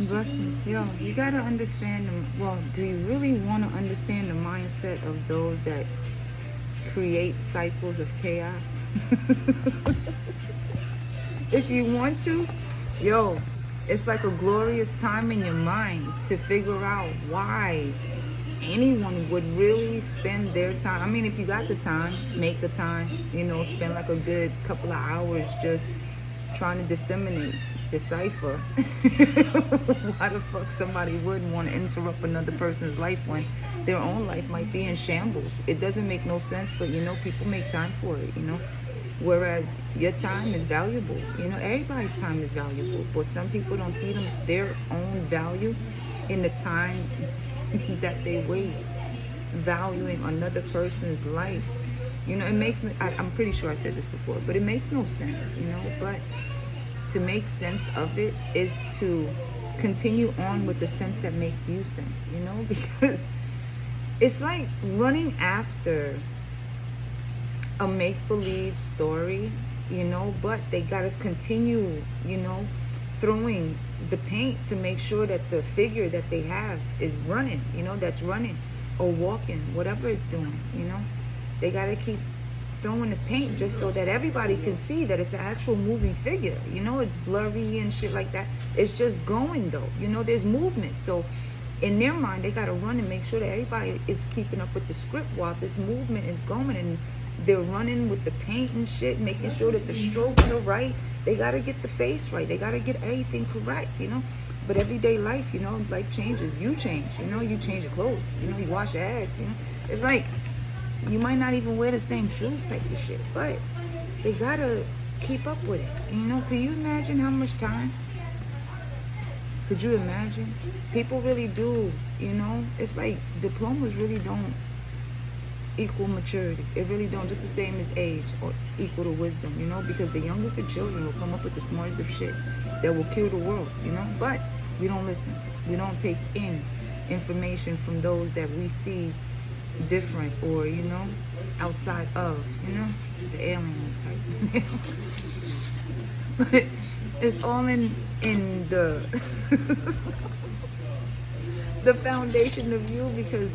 Blessings. Yo, you gotta understand them. Well, do you really want to understand the mindset of those that create cycles of chaos? If you want to, yo, it's like a glorious time in your mind to figure out why anyone would really spend their time. I mean, if you got the time, make the time, spend like a good couple of hours just trying to decipher why the fuck somebody would want to interrupt another person's life when their own life might be in shambles. It doesn't make no sense, but people make time for it, whereas your time is valuable. Everybody's time is valuable, but some people don't see their own value in the time that they waste valuing another person's life. It makes, I'm pretty sure I said this before, but it makes no sense, but to make sense of it is to continue on with the sense that makes you sense, because it's like running after a make-believe story, but they gotta continue, throwing the paint to make sure that the figure that they have is running, that's running or walking, whatever it's doing, they gotta keep throwing the paint just so that everybody can see that it's an actual moving figure. It's blurry and shit like that. It's just going though. There's movement. So in their mind, they gotta run and make sure that everybody is keeping up with the script while this movement is going, and they're running with the paint and shit, making sure that the strokes are right. They gotta get the face right. They gotta get everything correct, But everyday life, life changes. You change, you change your clothes, you wash your ass, It's like, you might not even wear the same shoes type of shit, but they gotta keep up with it. Could you imagine how much time? Could you imagine? People really do, it's like diplomas really don't equal maturity. It really don't, just the same as age or equal to wisdom, because the youngest of children will come up with the smartest of shit that will kill the world, but we don't listen. We don't take in information from those that we see different or outside of the alien type. But it's all in the the foundation of you, because